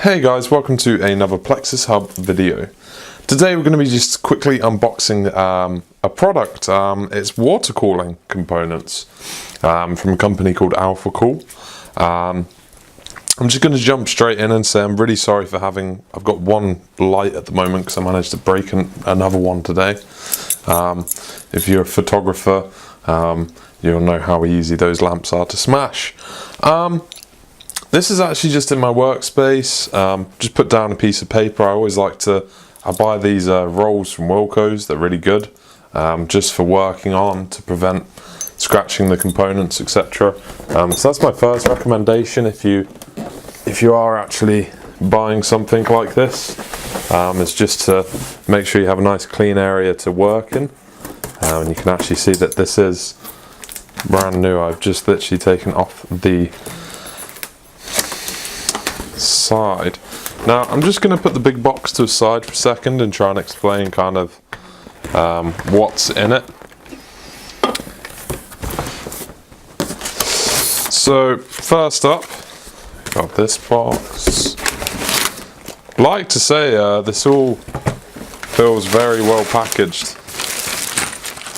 Hey guys, welcome to another Plexus Hub video. Today we're going to be just quickly unboxing a product. It's water cooling components from a company called Alphacool. I'm just going to jump straight in and say I'm really sorry for I've got one light at the moment because I managed to break another one today. If you're a photographer, you'll know how easy those lamps are to smash. This is actually just in my workspace. Just put down a piece of paper. I buy these rolls from Wilco's. They're really good, just for working on to prevent scratching the components, etc. So that's my first recommendation if you are actually buying something like this. It's just to make sure you have a nice clean area to work in. And you can actually see that this is brand new. I've just literally taken off the side. Now I'm just going to put the big box to the side for a second and try and explain kind of what's in it. So first up, got this box. I'd like to say this all feels very well packaged.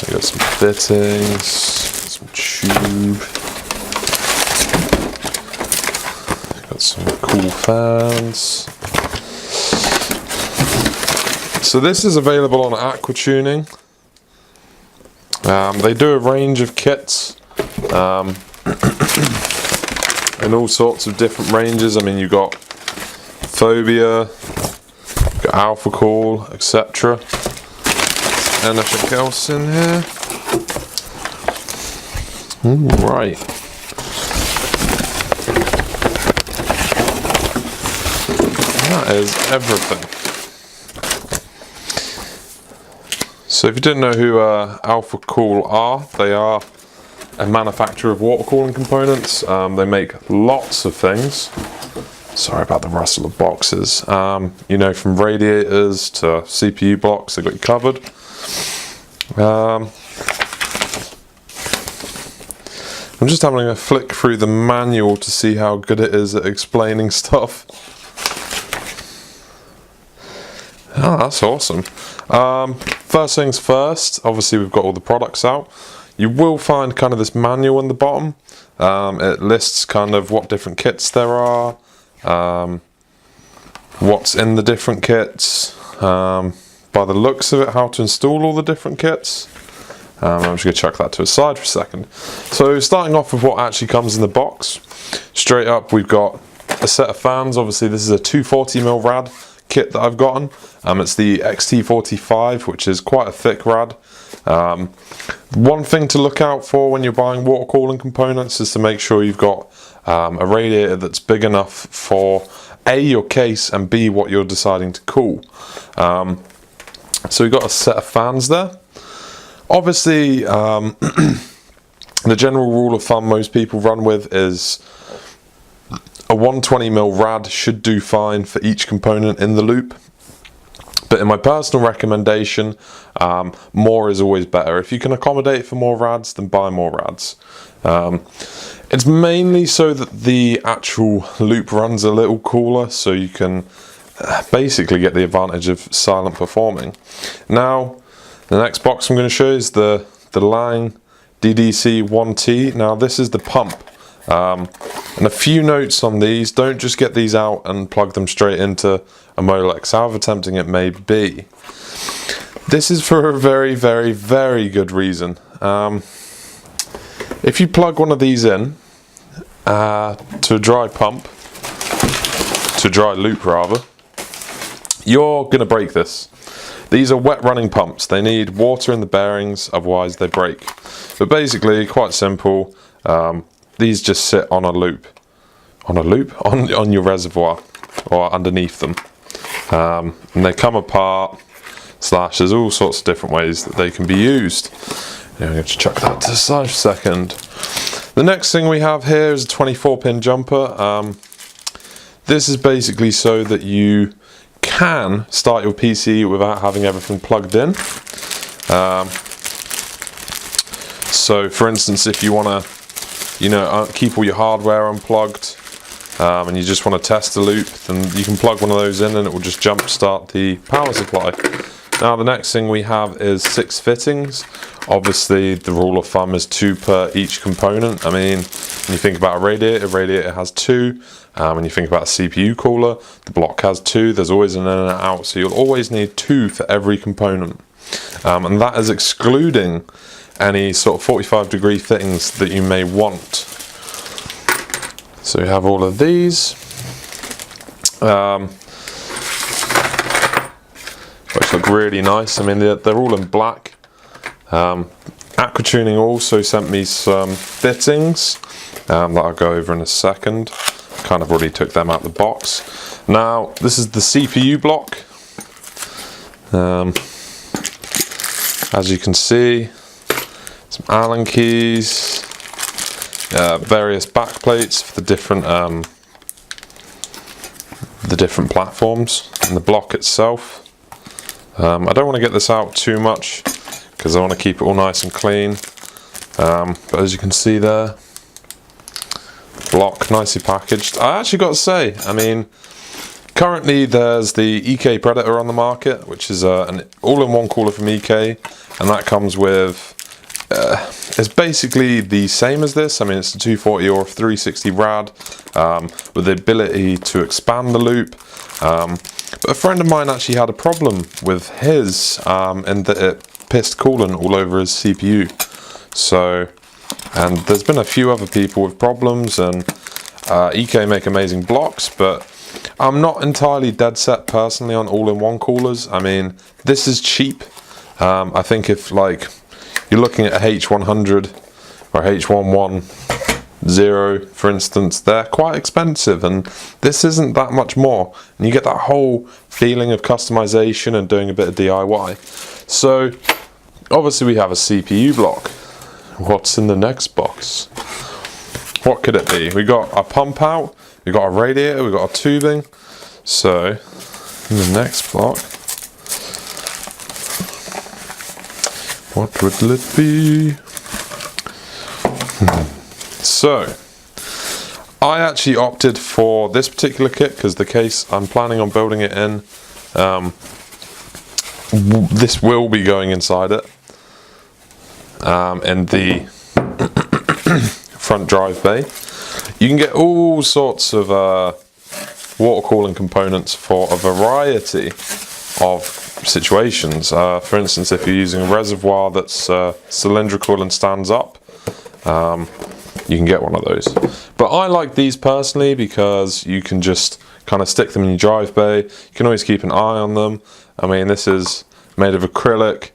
We got some fittings, some tube. Some cool fans. So this is available on Aquatuning. They do a range of kits in all sorts of different ranges. I mean, you've got Phobia, you've got Alphacool, etc. Anything else in here? All right. That is everything. So if you didn't know who Alphacool are, they are a manufacturer of water cooling components. They make lots of things. Sorry about the rustle of boxes. You know, from radiators to CPU blocks, they got you covered. I'm just having a flick through the manual to see how good it is at explaining stuff. Oh, that's awesome. First things first, obviously we've got all the products out. You will find kind of this manual in the bottom. It lists kind of what different kits there are, what's in the different kits, by the looks of it, how to install all the different kits. I'm just going to chuck that to a side for a second. So starting off with what actually comes in the box, straight up we've got a set of fans. Obviously this is a 240mm rad kit that I've gotten. It's the XT45, which is quite a thick rad. One thing to look out for when you're buying water cooling components is to make sure you've got a radiator that's big enough for A, your case, and B, what you're deciding to cool. So we've got a set of fans there. Obviously, the general rule of thumb most people run with is a 120mm rad should do fine for each component in the loop. But in my personal recommendation, more is always better. If you can accommodate for more rads, then buy more rads. It's mainly so that the actual loop runs a little cooler, so you can basically get the advantage of silent performing. Now, the next box I'm going to show is the Lang DDC-1T. Now this is the pump. And a few notes on these: don't just get these out and plug them straight into a Molex, however tempting it may be. This is for a very, very, very good reason. If you plug one of these in to a dry pump, to a dry loop rather, you're going to break this. These are wet running pumps. They need water in the bearings, otherwise they break. But basically, quite simple. These just sit on a loop, on your reservoir or underneath them, and they come apart. There's all sorts of different ways that they can be used. I'm going to chuck that to the side for a second. The next thing we have here is a 24-pin jumper. This is basically so that you can start your PC without having everything plugged in. So for instance, if you want to keep all your hardware unplugged, and you just want to test the loop, then you can plug one of those in and it will just jump start the power supply. Now the next thing we have is 6 fittings. Obviously the rule of thumb is 2 per each component. I mean, when you think about a radiator has 2. When you think about a CPU cooler, the block has 2. There's always an in and an out, so you'll always need 2 for every component. And that is excluding any sort of 45-degree fittings that you may want. So you have all of these. Which look really nice. I mean, they're all in black. Aquatuning also sent me some fittings that I'll go over in a second. Kind of already took them out the box. Now, this is the CPU block. As you can see, some Allen keys, various back plates for the different platforms, and the block itself. I don't want to get this out too much because I want to keep it all nice and clean. But as you can see there, block nicely packaged. I actually got to say, I mean, currently there's the EK Predator on the market, which is an all-in-one cooler from EK, and that comes with, it's basically the same as this. I mean, it's a 240 or a 360 rad with the ability to expand the loop. But a friend of mine actually had a problem with his in that it pissed coolant all over his CPU. So, and there's been a few other people with problems, and EK make amazing blocks, but I'm not entirely dead set personally on all-in-one coolers. I mean, this is cheap. I think if like you're looking at a H100 or H110, for instance, they're quite expensive, and this isn't that much more, and you get that whole feeling of customization and doing a bit of DIY. So obviously we have a CPU block. What's in the next box? What could it be? We got a pump out, we got a radiator, we got a tubing. So in the next block, what would it be? So I actually opted for this particular kit because the case I'm planning on building it in, this will be going inside it, in the front drive bay. You can get all sorts of water cooling components for a variety of situations. For instance, if you're using a reservoir that's cylindrical and stands up, you can get one of those. But I like these personally because you can just kind of stick them in your drive bay. You can always keep an eye on them. I mean, this is made of acrylic.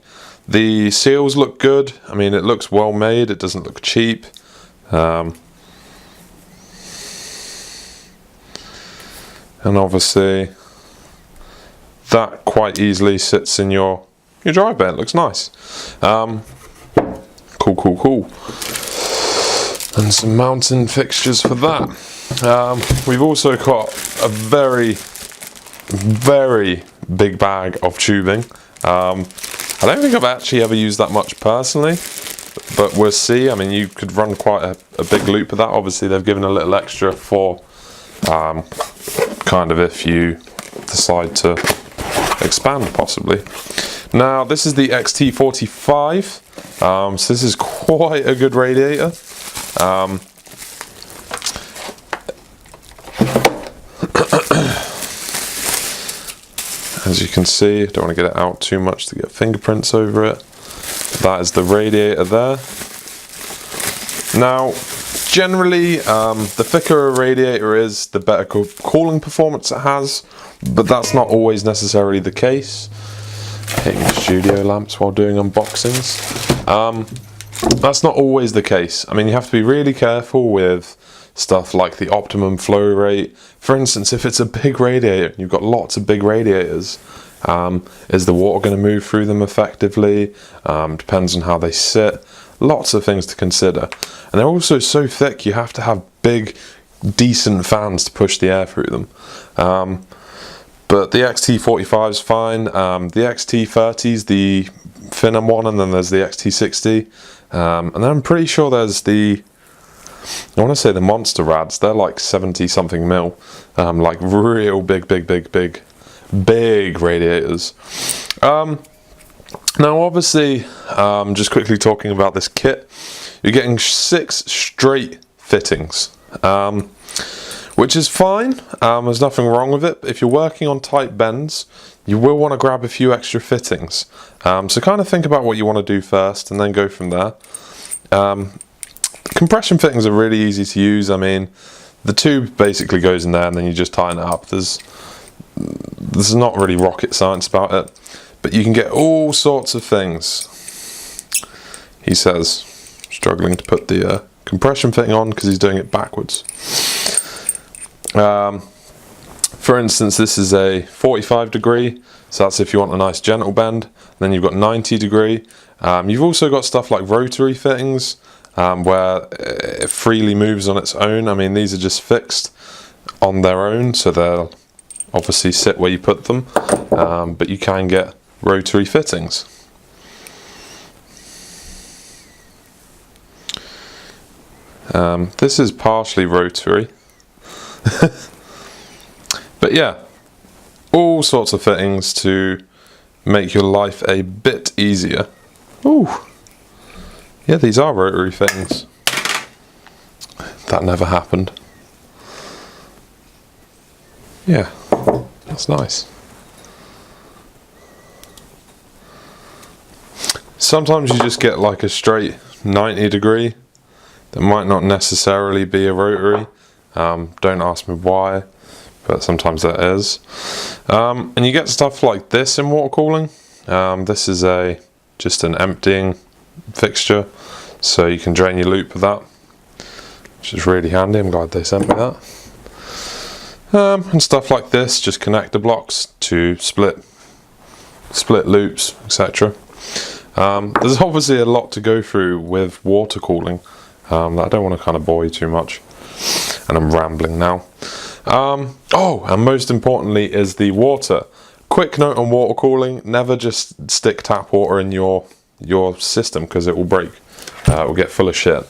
The seals look good. I mean, it looks well made. It doesn't look cheap. And obviously that quite easily sits in your drive bay. It looks nice. Cool. And some mounting fixtures for that. We've also got a very big bag of tubing. I don't think I've actually ever used that much personally, but we'll see. I mean, you could run quite a big loop of that. Obviously they've given a little extra for kind of if you decide to expand possibly. Now this is the XT45, so this is quite a good radiator. As you can see, don't want to get it out too much to get fingerprints over it. That is the radiator there. Now, generally, the thicker a radiator is, the better cooling performance it has, but that's not always necessarily the case. Hitting studio lamps while doing unboxings. That's not always the case. I mean, you have to be really careful with stuff like the optimum flow rate. For instance, if it's a big radiator, you've got lots of big radiators, is the water going to move through them effectively? Depends on how they sit. Lots of things to consider. And they're also so thick, you have to have big, decent fans to push the air through them. But the XT45 is fine. The XT30 is the thinner one, and then there's the XT60. And then I'm pretty sure there's the I want to say the monster rads, they're like 70 something mil, like real big radiators. Now obviously, just quickly talking about this kit, you're getting 6 straight fittings, which is fine. There's nothing wrong with it. If you're working on tight bends, you will want to grab a few extra fittings. So kind of think about what you want to do first and then go from there. Compression fittings are really easy to use. I mean, the tube basically goes in there and then you just tighten it up. There's not really rocket science about it, but you can get all sorts of things. He says, struggling to put the compression fitting on because he's doing it backwards. For instance, this is a 45 degree, so that's if you want a nice gentle bend. Then you've got 90 degree. You've also got stuff like rotary fittings, where it freely moves on its own. I mean, these are just fixed on their own, so they'll obviously sit where you put them, but you can get rotary fittings. This is partially rotary. But yeah, all sorts of fittings to make your life a bit easier. Ooh, yeah, these are rotary fittings. That never happened. Yeah, that's nice. Sometimes you just get like a straight 90 degree that might not necessarily be a rotary. Don't ask me why, but sometimes that is. And you get stuff like this in water cooling. This is just an emptying fixture, so you can drain your loop with that, which is really handy. I'm glad they sent me that. And stuff like this, just connector blocks to split loops, etc. There's obviously a lot to go through with water cooling that I don't want to kind of bore you too much, and I'm rambling now. Oh, and most importantly is the water. Quick note on water cooling: never just stick tap water in your system because it will break. It will get full of shit.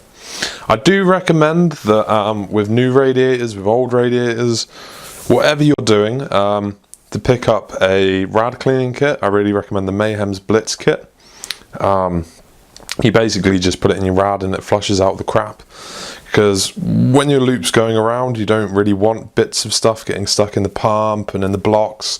I do recommend that with new radiators, with old radiators, whatever you're doing, to pick up a rad cleaning kit. I really recommend the Mayhem's Blitz kit. You basically just put it in your rad and it flushes out the crap, because when your loop's going around, you don't really want bits of stuff getting stuck in the pump and in the blocks.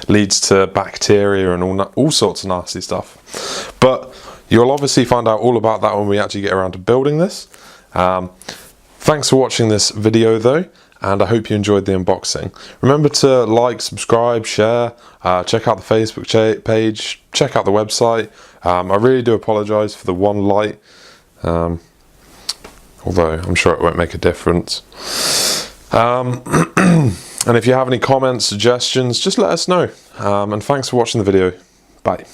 Leads to bacteria and all sorts of nasty stuff. But you'll obviously find out all about that when we actually get around to building this. Thanks for watching this video though, and I hope you enjoyed the unboxing. Remember to like, subscribe, share, check out the Facebook page, check out the website. I really do apologise for the one light, although I'm sure it won't make a difference. And if you have any comments, suggestions, just let us know. And thanks for watching the video. Bye.